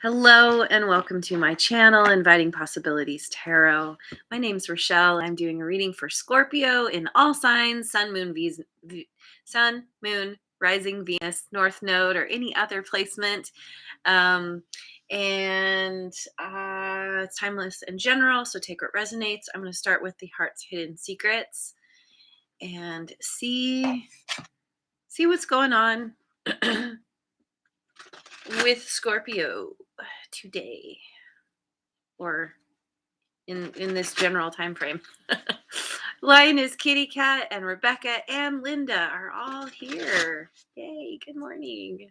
Hello and welcome to my channel, Inviting Possibilities Tarot. My name's Rochelle. I'm doing a reading for Scorpio in all signs, Sun, Moon, Rising, Venus, North Node, or any other placement. It's timeless and general, so take what resonates. I'm going to start with the Heart's Hidden Secrets and see what's going on with Scorpio today, or in this general time frame. Lioness, Kitty Cat, and Rebecca and Linda are all here. Yay, good morning.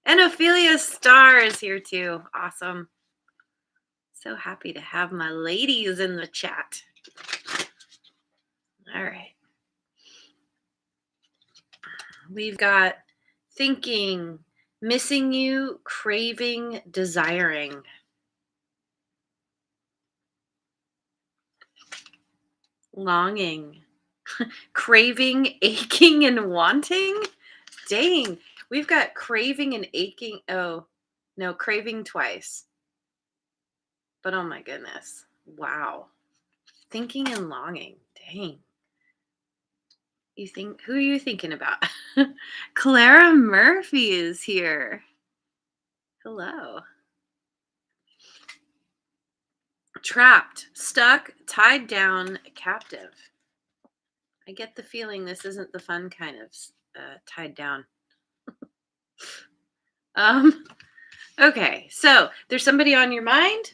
And Ophelia Star is here too. Awesome. So happy to have my ladies in the chat. All right. We've got thinking, missing you, craving, desiring. Longing, craving, aching, and wanting. Dang, we've got craving and aching. Oh, no, craving twice. But oh my goodness. Wow. Thinking and longing. Dang. Who are you thinking about? Clara Murphy is here. Hello. Trapped, stuck, tied down, captive. I get the feeling this isn't the fun kind of tied down. Okay, so there's somebody on your mind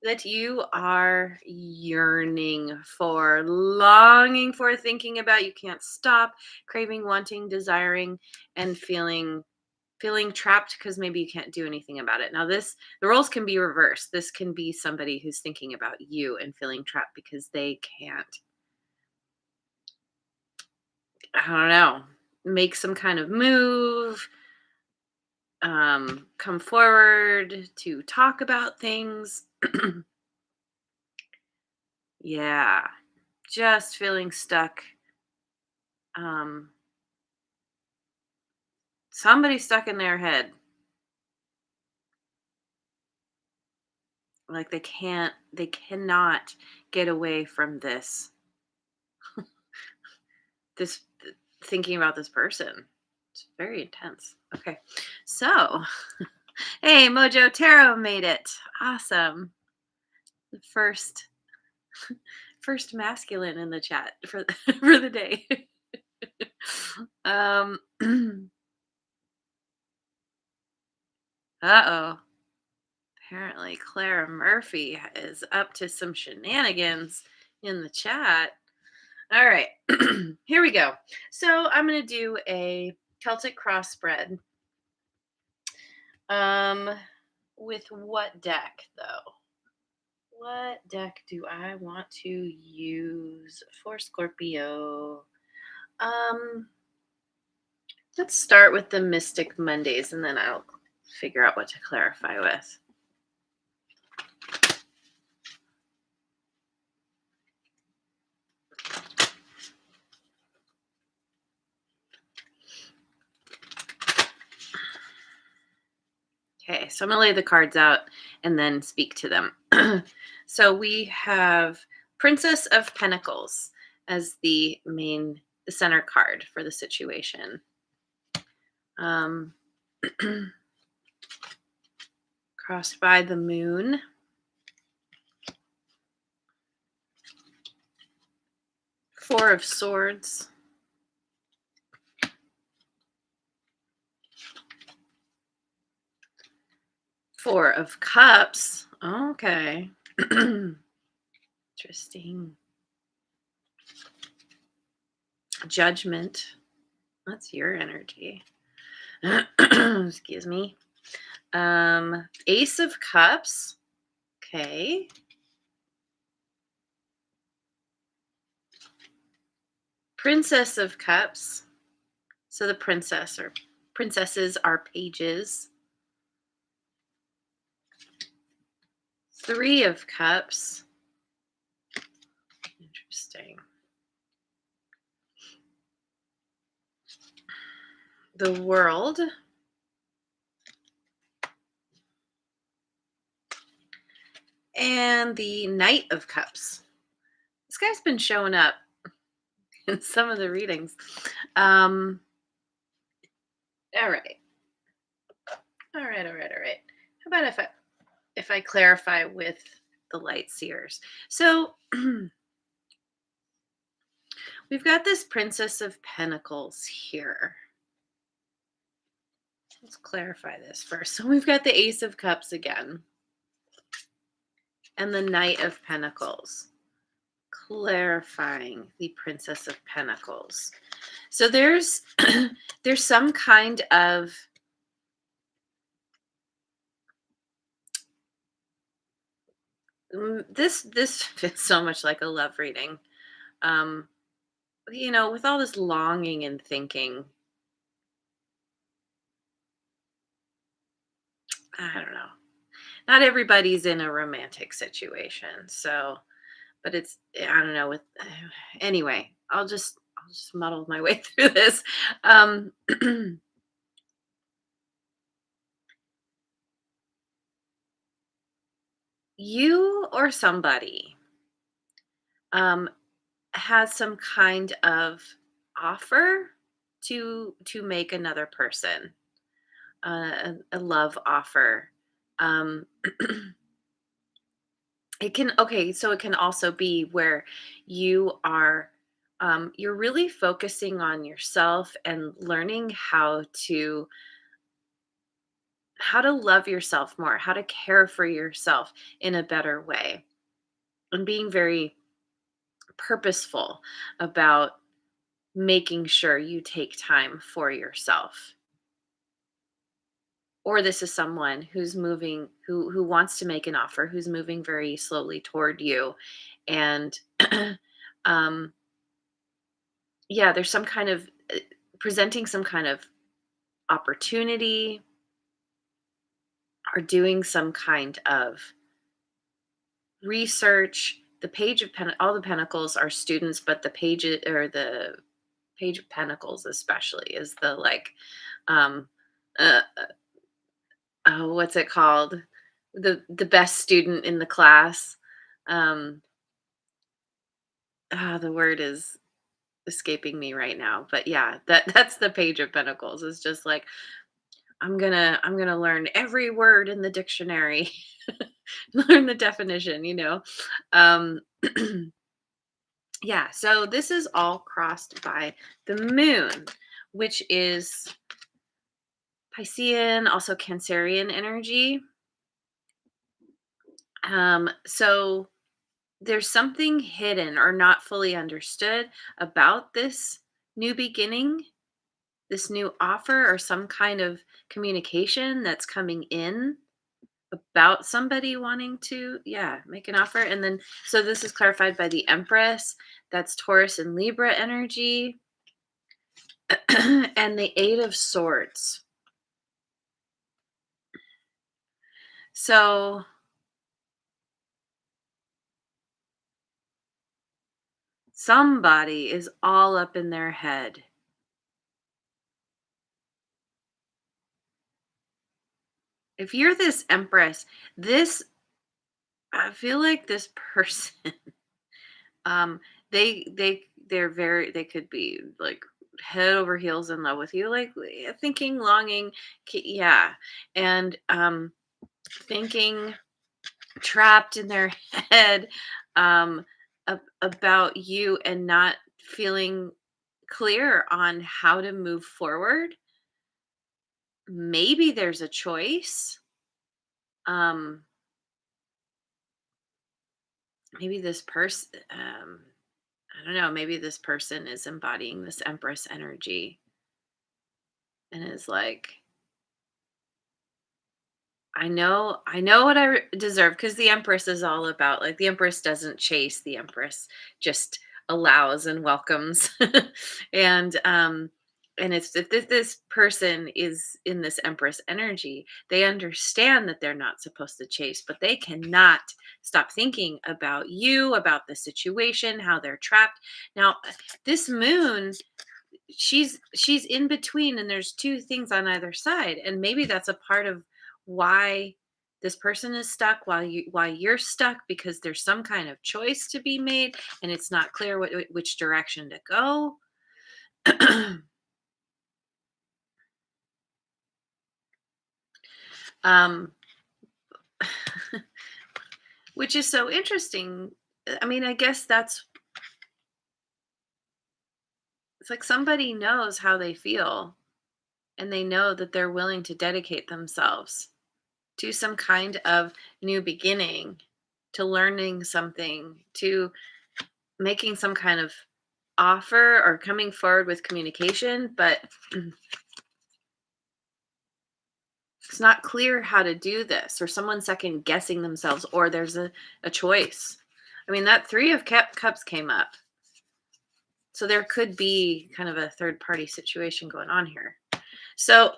that you are yearning for, longing for, thinking about. You can't stop, craving, wanting, desiring, and feeling trapped because maybe you can't do anything about it. Now the roles can be reversed. This can be somebody who's thinking about you and feeling trapped because they can't, I don't know, make some kind of move, come forward to talk about things. Yeah, just feeling stuck. Somebody stuck in their head. Like they cannot get away from this. this thinking about this person. It's very intense. Okay, so hey, Mojo Tarot made it. Awesome. The first masculine in the chat for for the day. Uh-oh. Apparently Clara Murphy is up to some shenanigans in the chat. All right. Here we go. So I'm going to do a Celtic cross spread. With what deck, though? What deck do I want to use for Scorpio? Let's start with the Mystic Mondays, and then I'll figure out what to clarify with. Okay, so I'm going to lay the cards out and then speak to them. So we have Princess of Pentacles as the center card for the situation. Crossed by the Moon. Four of Swords. Four of Cups. Okay. Interesting. Judgment. That's your energy. Excuse me. Ace of Cups. Okay. Princess of Cups. So the princesses are pages. Three of Cups. Interesting. The World. And the Knight of Cups. This guy's been showing up in some of the readings. Um, all right. All right, all right, all right. How about if I clarify with the light seers? So we've got this Princess of Pentacles here. Let's clarify this first. So we've got the Ace of Cups again and the Knight of Pentacles. Clarifying the Princess of Pentacles. So there's there's some kind of this feels so much like a love reading. Um, with all this longing and thinking, I don't know. Not everybody's in a romantic situation, so but I don't know with anyway, I'll just muddle my way through this. Um you or somebody um has some kind of offer to make another person, a love offer. um it can okay so it can also be where you are you're really focusing on yourself and learning how to love yourself more, how to care for yourself in a better way, and being very purposeful about making sure you take time for yourself. Or this is someone who's moving who wants to make an offer, who's moving very slowly toward you, and um yeah, there's some kind of presenting some kind of opportunity or doing some kind of research. The page of all the pentacles are students, but the page of pentacles especially is the like um uh, oh, what's it called, the best student in the class. um the word is escaping me right now, but yeah, that's the page of pentacles. It's just like I'm gonna learn every word in the dictionary, learn the definition. um yeah, so this is all crossed by the moon, which is Piscean, also Cancerian energy. So there's something hidden or not fully understood about this new beginning, this new offer, or some kind of communication that's coming in about somebody wanting to, yeah, make an offer. And then, so this is clarified by the Empress. That's Taurus and Libra energy. And the Eight of Swords. So somebody is all up in their head. If you're this Empress, this, I feel like this person, um, they could be like head over heels in love with you, like thinking, longing, yeah, and thinking, trapped in their head, um, about you, and not feeling clear on how to move forward. Maybe there's a choice. Um, maybe this person, I don't know, maybe this person is embodying this Empress energy and is like, I know what deserve, because the Empress is all about, like, the Empress doesn't chase, the Empress just allows and welcomes. and and it's, if this person is in this Empress energy, they understand that they're not supposed to chase, but they cannot stop thinking about you, about the situation, how they're trapped. Now, this moon, she's in between, and there's two things on either side, and maybe that's a part of why This person is stuck while you're stuck because there's some kind of choice to be made and it's not clear which direction to go. um which is so interesting. I mean, I guess that's it's like somebody knows how they feel and they know that they're willing to dedicate themselves to some kind of new beginning, to learning something, to making some kind of offer or coming forward with communication, but it's not clear how to do this, or someone second guessing themselves, or there's a choice. I mean, that three of cups came up. So there could be kind of a third party situation going on here. So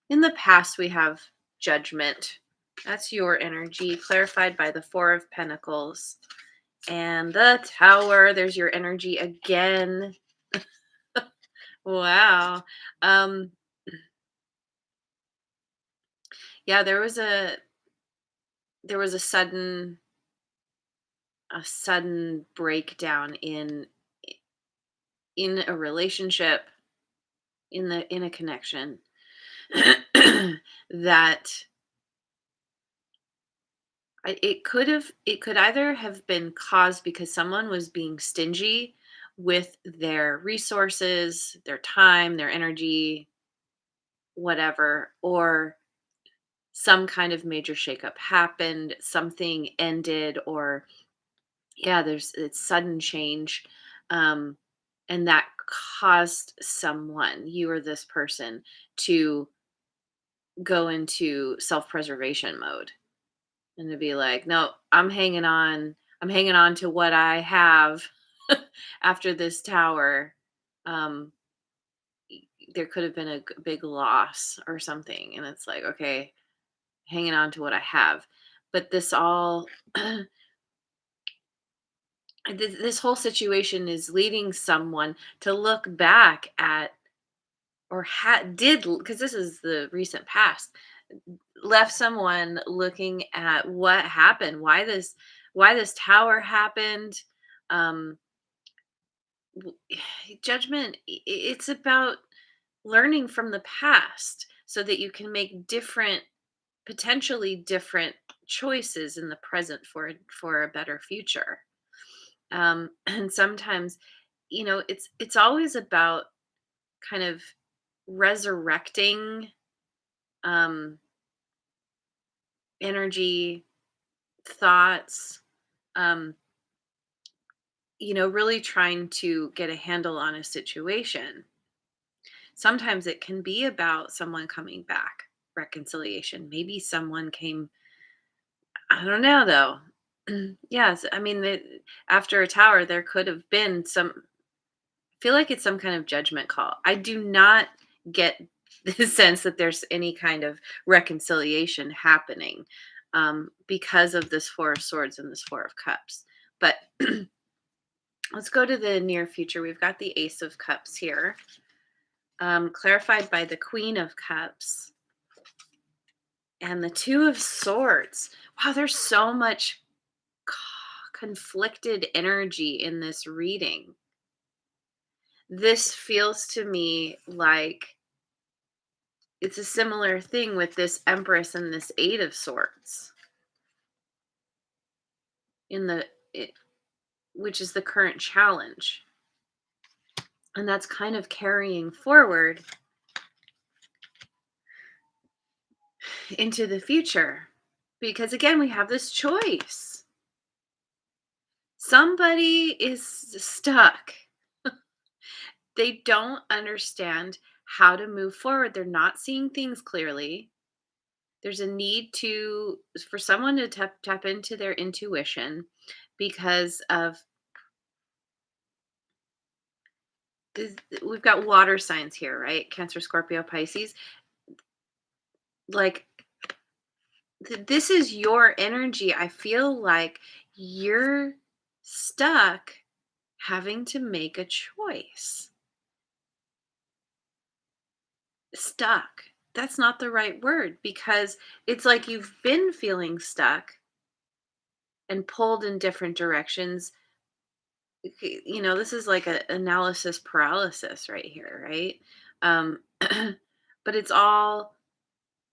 in the past, we have judgment. That's your energy, clarified by the Four of Pentacles. And the Tower, there's your energy again. Wow. Um, yeah, there was a sudden breakdown in a relationship, in a connection that it could either have been caused because someone was being stingy with their resources, their time, their energy, whatever, or some kind of major shakeup happened, something ended, or yeah, it's sudden change, um, and that caused someone, you or this person, to go into self-preservation mode and to be like, no, I'm hanging on to what I have after this tower. Um, there could have been a big loss or something, and it's like, okay, hanging on to what I have. But this all this whole situation is leading someone to look back at, or did, because this is the recent past, left someone looking at what happened, why this tower happened. um Judgment, it's about learning from the past so that you can make potentially different choices in the present for a better future. And sometimes, it's always about kind of resurrecting um energy, thoughts, um really trying to get a handle on a situation. Sometimes it can be about someone coming back, reconciliation. Maybe someone came, I don't know though. Yes, I mean, after a tower, there could have been feel like it's some kind of judgment call. I do not get the sense that there's any kind of reconciliation happening, because of this Four of Swords and this Four of Cups. But let's go to the near future. We've got the Ace of Cups here, clarified by the Queen of Cups and the Two of Swords. Wow, there's so much conflicted energy in this reading. This feels to me like it's a similar thing with this Empress and this Eight of Swords in which is the current challenge. And that's kind of carrying forward into the future. Because again, we have this choice. Somebody is stuck. They don't understand how to move forward. They're not seeing things clearly. There's a need for someone to tap into their intuition because of we've got water signs here, right? Cancer, Scorpio, Pisces. Like, this is your energy. I feel like you're stuck having to make a choice. Stuck. that's not the right word, because it's like you've been feeling stuck and pulled in different directions. This is like a analysis paralysis right here, right? Um, but it's all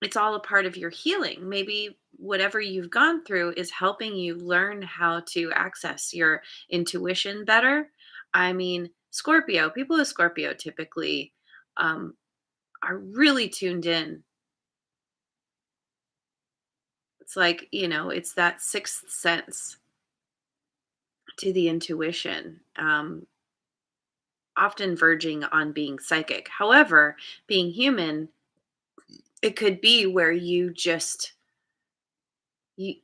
a part of your healing. Maybe whatever you've gone through is helping you learn how to access your intuition better. I mean, Scorpio, people with Scorpio typically um, are really tuned in. It's like, it's that sixth sense to the intuition, often verging on being psychic. However, being human, it could be where you you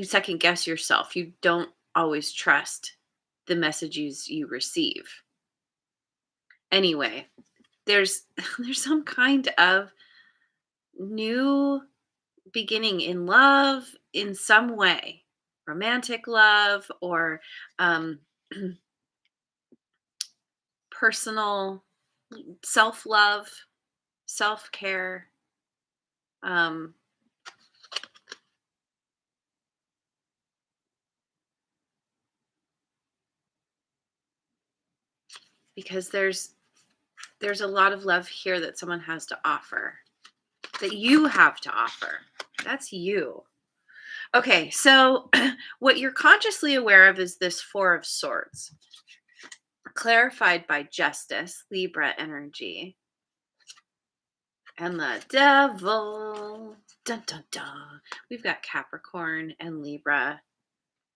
second guess yourself. You don't always trust the messages you receive. Anyway, there's there's some kind of new beginning in love in some way. Romantic love, or um personal self-love, self-care. Um because there's a lot of love here that someone has to offer, that you have to offer. That's you. Okay, so what you're consciously aware of is this Four of Swords, clarified by Justice, Libra energy, and the Devil. Dun dun dun. We've got Capricorn and Libra,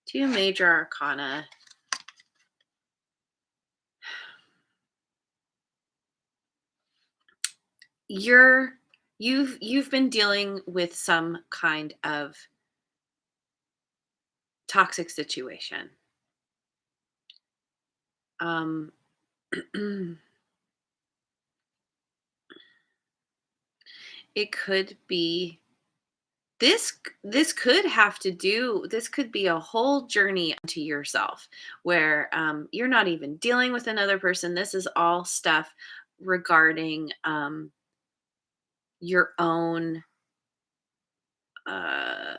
two major arcana. You've been dealing with some kind of toxic situation. Um, it could be this could be a whole journey unto yourself, where you're not even dealing with another person. This is all stuff regarding your own uh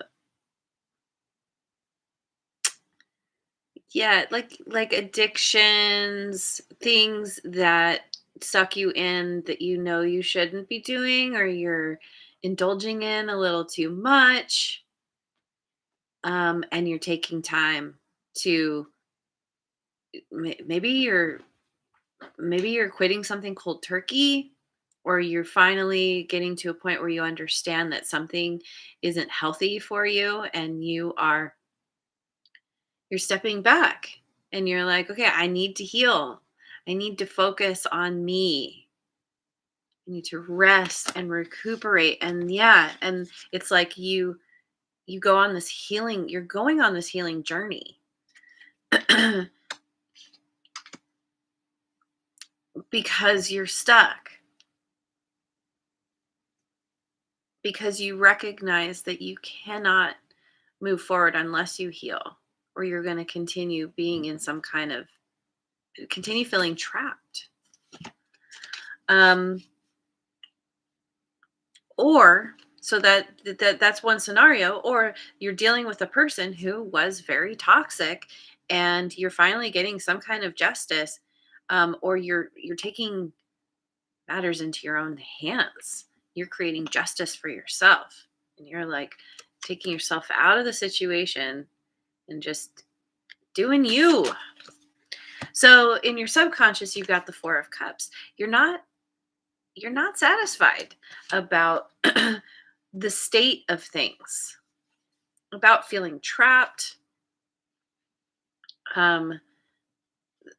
yeah, like addictions, things that suck you in, that you shouldn't be doing, or you're indulging in a little too much. And you're taking time to maybe you're quitting something cold turkey, or you're finally getting to a point where you understand that something isn't healthy for you, and you're stepping back, and you're like, okay, I need to heal. I need to focus on me. I need to rest and recuperate. And yeah, and it's like you go on this healing, you're going on this healing journey. Because you're stuck, because you recognize that you cannot move forward unless you heal, or you're going to continue being in some kind of continue feeling trapped. um or so that's one scenario. Or you're dealing with a person who was very toxic, and you're finally getting some kind of justice, or you're taking matters into your own hands. You're creating justice for yourself, and you're like taking yourself out of the situation and just doing you. So in your subconscious, you've got the Four of Cups. You're not satisfied about the state of things, about feeling trapped, um,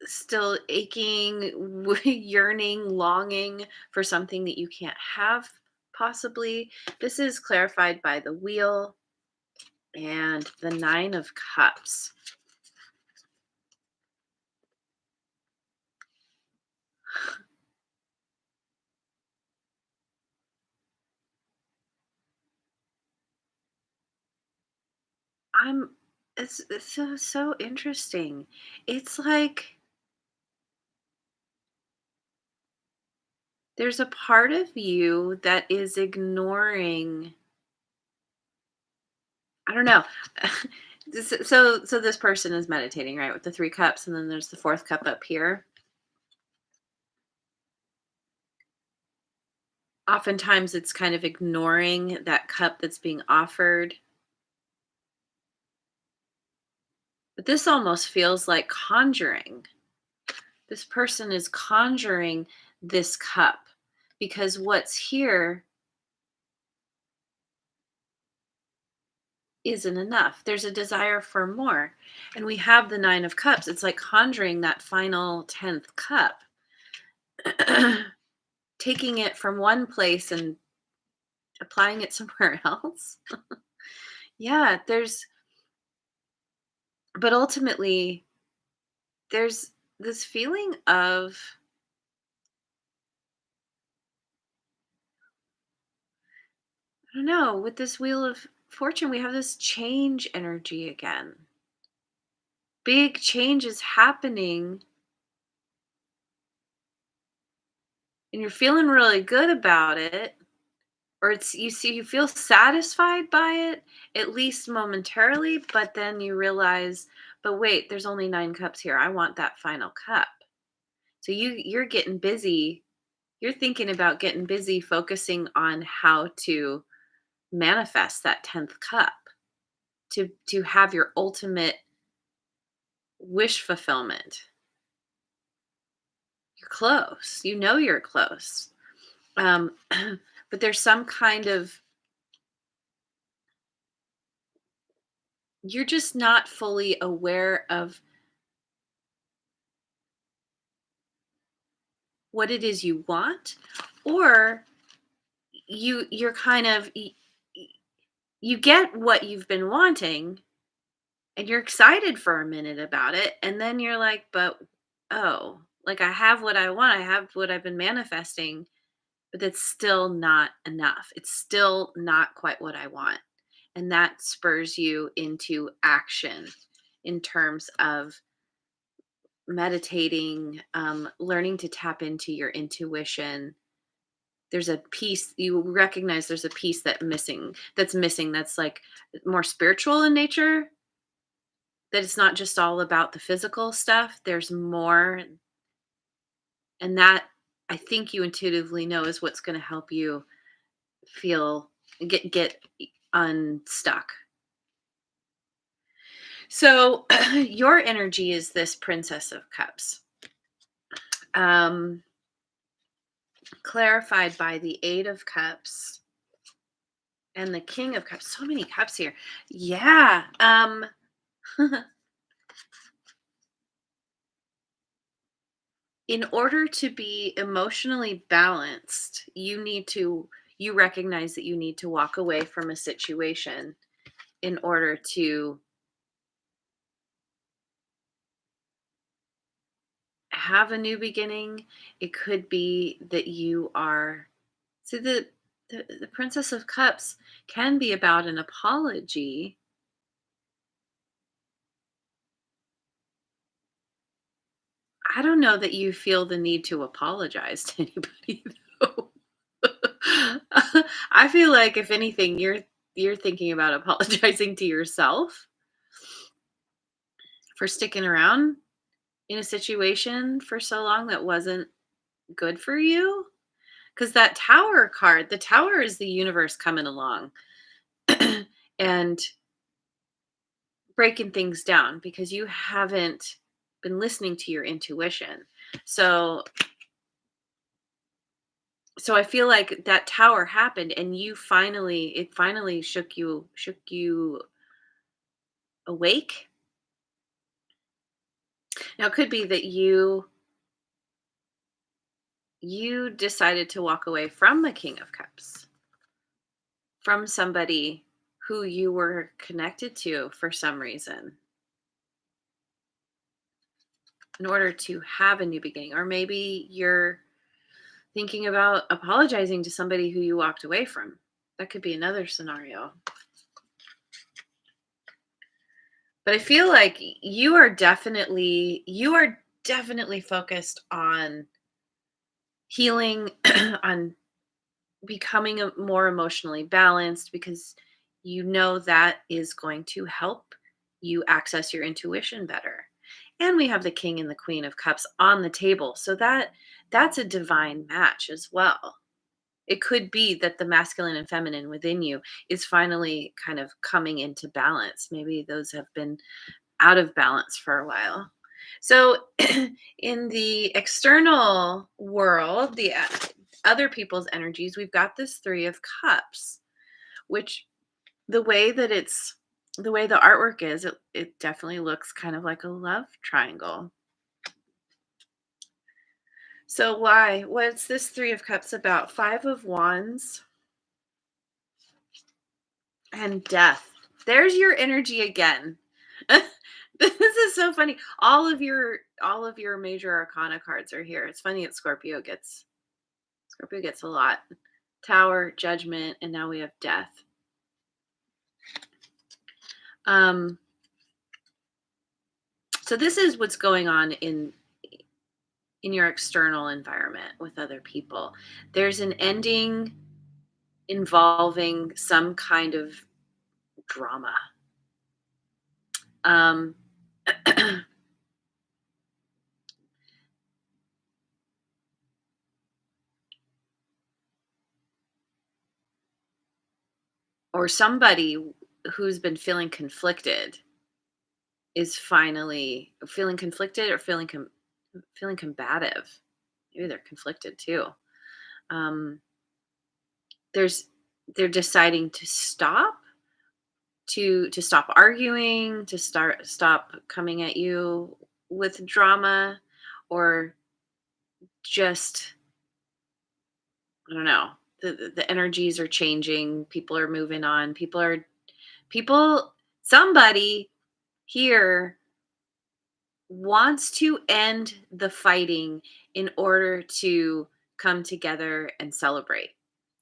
still aching, yearning, longing for something that you can't have, possibly. This is clarified by the Wheel and the Nine of Cups. I'm it's so interesting. It's like There's a part of you that is ignoring, I don't know. So this person is meditating, right, with the 3 cups, and then there's the 4th cup up here. Oftentimes, it's kind of ignoring that cup that's being offered. But this almost feels like conjuring. This person is conjuring this cup because what's here isn't enough. There's a desire for more. And we have the 9 of cups. It's like conjuring that final 10th cup, taking it from one place and applying it somewhere else. Yeah, but ultimately, there's this feeling of, I don't know, with this Wheel of Fortune, we have this change energy again. Big change is happening, and you're feeling really good about it, or you feel satisfied by it, at least momentarily, but then you realize, but wait, there's only 9 cups here. I want that final cup. So you're getting busy. You're thinking about getting busy focusing on how to manifest that 10th cup, to have your ultimate wish fulfillment. You're close. You know you're close. But there's some kind of, you're just not fully aware of what it is you want, or you're kind of you get what you've been wanting, and you're excited for a minute about it, and then you're like, but oh, like, I have what I want, I have what I've been manifesting, but it's still not enough. It's still not quite what I want. And that spurs you into action in terms of meditating, learning to tap into your intuition. There's a piece you recognize, there's a piece that's missing, that's like more spiritual in nature, that it's not just all about the physical stuff. There's more, and that, I think you intuitively know, is what's going to help you feel, get unstuck. So your energy is this Princess of Cups, um, clarified by the 8 of Cups and the King of Cups. So many cups here. Yeah. In order to be emotionally balanced, you recognize that you need to walk away from a situation in order to have a new beginning. It could be that you are, so the Princess of Cups can be about an apology. I don't know that you feel the need to apologize to anybody though. I feel like if anything, you're thinking about apologizing to yourself for sticking around in a situation for so long that wasn't good for you. Because that Tower card, the Tower is the universe coming along and breaking things down because you haven't been listening to your intuition. So I feel like that Tower happened, and it finally shook you awake. Now it could be that you decided to walk away from the King of Cups, from somebody who you were connected to for some reason, in order to have a new beginning. Or maybe you're thinking about apologizing to somebody who you walked away from. That could be another scenario. But I feel like you are definitely focused on healing on becoming more emotionally balanced, because you know that is going to help you access your intuition better. And we have the king and the queen of cups on the table, so that's a divine match as well. It could be that the masculine and feminine within you is finally kind of coming into balance. Maybe those have been out of balance for a while. So, in the external world, the other people's energies, we've got this Three of Cups, which the way that the way the artwork is, it definitely looks kind of like a love triangle. So, why? What's this Three of Cups about? Five of Wands and Death. There's your energy again. This is so funny. All of your major arcana cards are here. It's funny that Scorpio gets a lot. Tower, Judgment, and now we have Death. Um so this is what's going on in your external environment with other people. There's an ending involving some kind of drama. Um or somebody who's been feeling conflicted is finally feeling conflicted, or feeling combative. Maybe they're conflicted too. Um, there's they're deciding to stop arguing, to stop coming at you with drama, or just, I don't know. The energies are changing. People are moving on. People. Somebody here wants to end the fighting in order to come together and celebrate,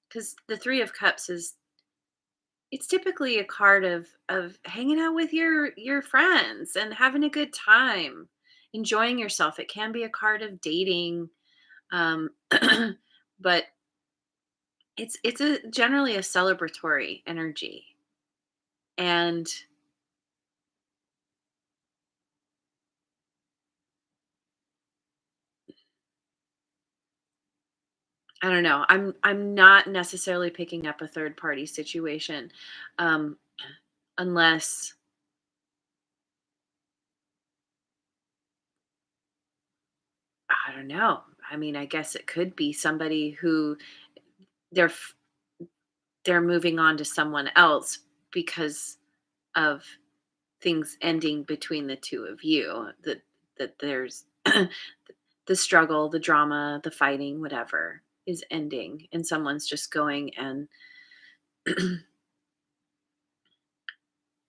because the Three of Cups is, it's typically a card of hanging out with your friends and having a good time, enjoying yourself. It can be a card of dating, um but it's a generally a celebratory energy. And I don't know. I'm not necessarily picking up a third party situation, um, unless, I don't know. I mean, I guess it could be somebody who they're f- they're moving on to someone else because of things ending between the two of you. That there's the struggle, the drama, the fighting, whatever is ending, and someone's just going and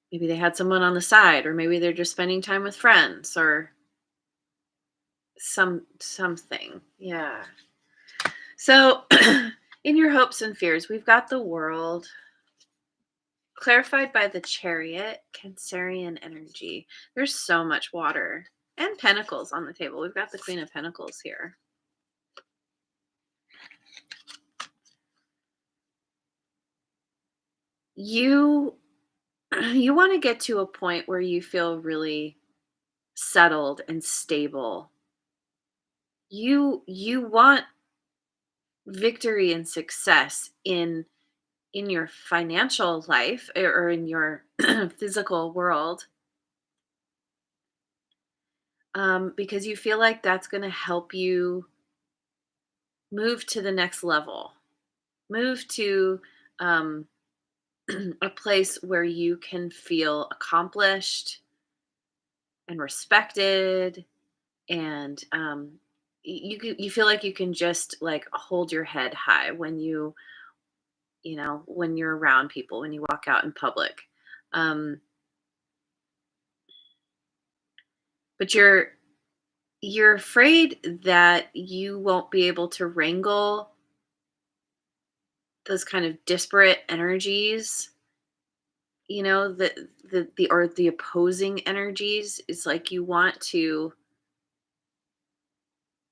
maybe they had someone on the side, or maybe they're just spending time with friends, or something. Yeah. So, in your hopes and fears, we've got the World clarified by the Chariot, Cancerian energy. There's so much water and Pentacles on the table. We've got the Queen of Pentacles here. You you want to get to a point where you feel really settled and stable. You want victory and success in your financial life, or in your physical world, because you feel like that's going to help you move to the next level, move to, um, a place where you can feel accomplished and respected, and you feel like you can just like hold your head high when when you're around people, when you walk out in public. um, but you're afraid that you won't be able to wrangle those kind of disparate energies, the opposing energies. It's like you want to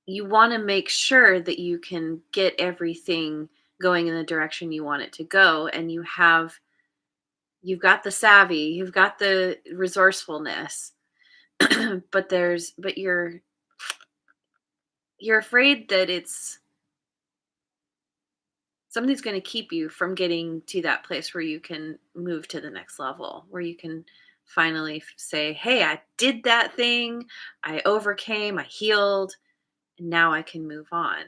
you want to make sure that you can get everything going in the direction you want it to go, and you've got the savvy, you've got the resourcefulness, but you're afraid that it's something's going to keep you from getting to that place where you can move to the next level, where you can finally say, hey, I did that thing, I overcame, I healed, and now I can move on.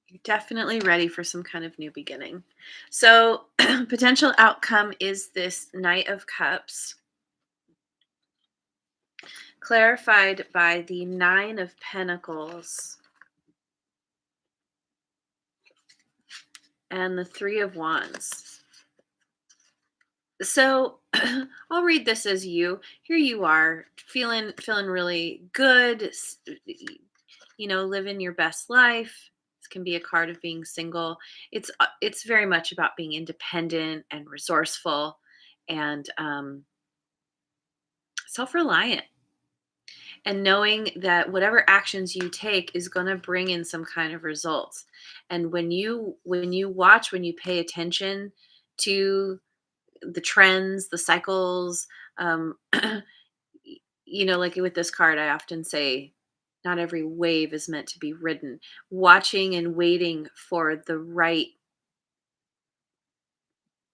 You're definitely ready for some kind of new beginning. So potential outcome is this Knight of Cups, clarified by the Nine of Pentacles and the Three of Wands. So I'll read this as you. Here you are, feeling really good, living your best life. This can be a card of being single. It's very much about being independent and resourceful and self-reliant, and knowing that whatever actions you take is going to bring in some kind of results. And when you watch, when you pay attention to the trends, the cycles, like with this card, I often say, not every wave is meant to be ridden. Watching and waiting for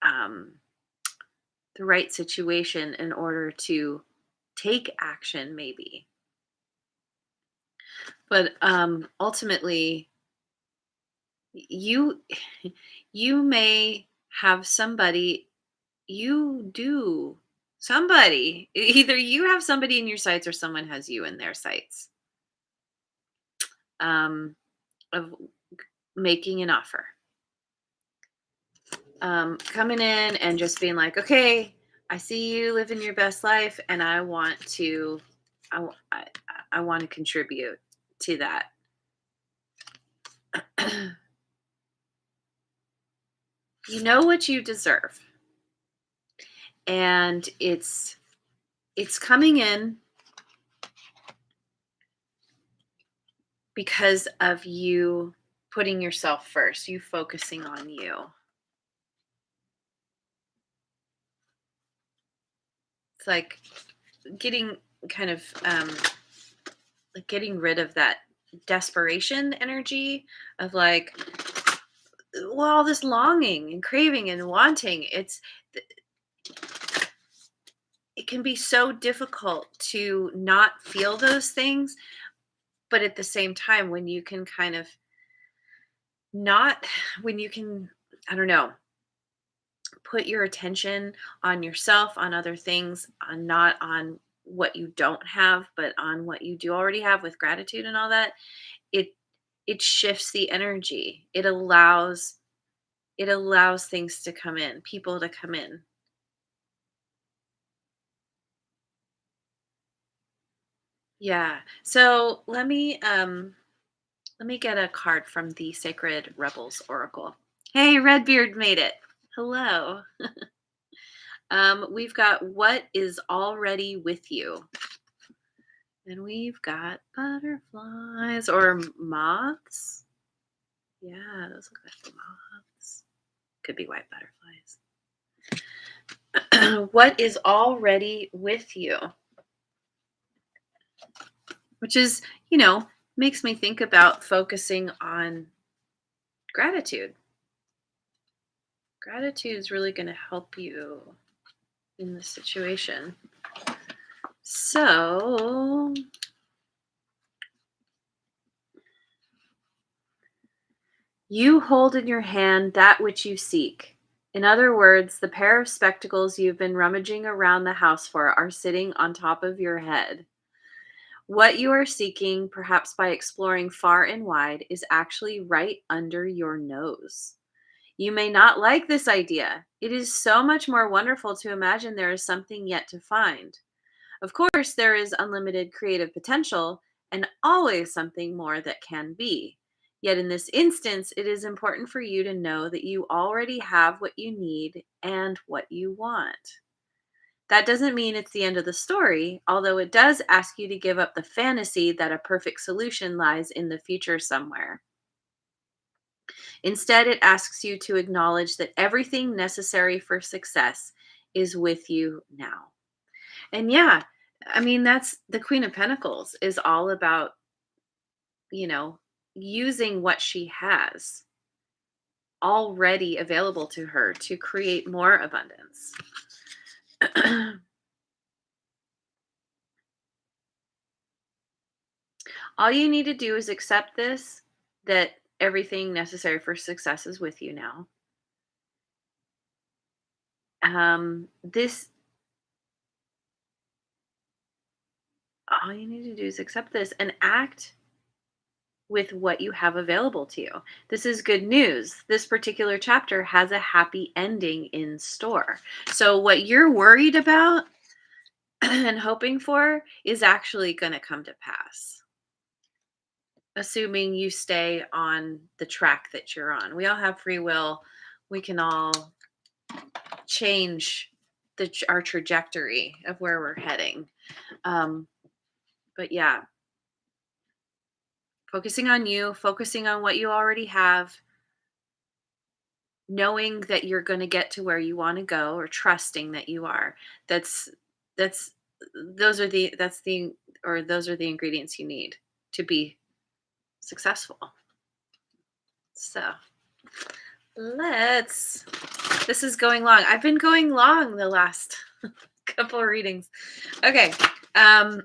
um, the right situation in order to take action, maybe. But ultimately, you you may have somebody you do somebody either you have somebody in your sights or someone has you in their sights, um of making an offer, coming in and just being like, okay, I see you living your best life, and i, w- I want to contribute to that. You know what you deserve, and it's coming in because of you putting yourself first, you focusing on you. It's like getting kind of like getting rid of that desperation energy of like, well, all this longing and craving and wanting. It can be so difficult to not feel those things, but at the same time, when you can kind of not, when you can, I don't know, put your attention on yourself, on other things, on not on what you don't have, but on what you do already have with gratitude and all that, it it shifts the energy. It allows things to come in, people to come in. Yeah. So let me get a card from the Sacred Rebels Oracle. Hey, Redbeard made it. Hello. We've got what is already with you. And we've got butterflies or moths. Yeah, those look like moths. Could be white butterflies. What is already with you? Which is, makes me think about focusing on gratitude. Gratitude is really going to help you in this situation. So, you hold in your hand that which you seek. In other words, the pair of spectacles you've been rummaging around the house for are sitting on top of your head. What you are seeking, perhaps by exploring far and wide, is actually right under your nose. You may not like this idea. It is so much more wonderful to imagine there is something yet to find. Of course, there is unlimited creative potential and always something more that can be. Yet in this instance, it is important for you to know that you already have what you need and what you want. That doesn't mean it's the end of the story, although it does ask you to give up the fantasy that a perfect solution lies in the future somewhere. Instead, it asks you to acknowledge that everything necessary for success is with you now. And yeah, I mean, that's the Queen of Pentacles is all about, you know, using what she has already available to her to create more abundance. All you need to do is accept this, that everything necessary for success is with you now. This all you need to do is accept this and act with what you have available to you. This is good news. This particular chapter has a happy ending in store. So what you're worried about and hoping for is actually going to come to pass, assuming you stay on the track that you're on. We all have free will. We can all change our trajectory of where we're heading. Um, but yeah, focusing on you, focusing on what you already have, knowing that you're going to get to where you want to go, or trusting that you are. That's that's those are the that's the or those are the ingredients you need to be successful. So let's this is going long. I've been going long the last couple of readings. Okay. Um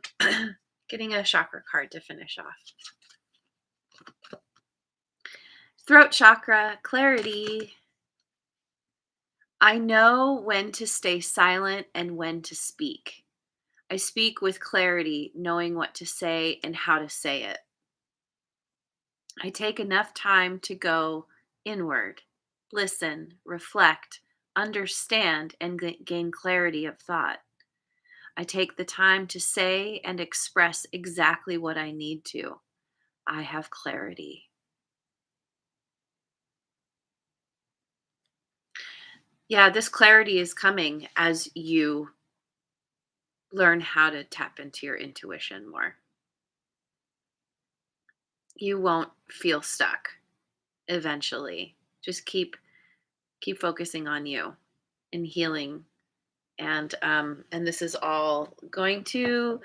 getting a chakra card to finish off. Throat chakra, clarity. I know when to stay silent and when to speak. I speak with clarity, knowing what to say and how to say it. I take enough time to go inward, listen, reflect, understand, and gain clarity of thought. I take the time to say and express exactly what I need to. I have clarity. Yeah, this clarity is coming as you learn how to tap into your intuition more. You won't feel stuck eventually. Just keep focusing on you and healing, and this is all going to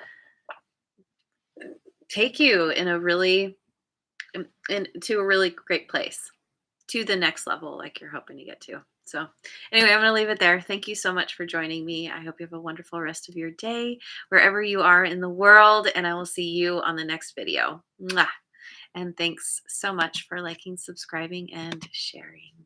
take you in a really to a really great place, to the next level like you're hoping to get to. So anyway, I'm going to leave it there. Thank you so much for joining me. I hope you have a wonderful rest of your day wherever you are in the world, and I will see you on the next video. Mwah. And thanks so much for liking, subscribing, and sharing.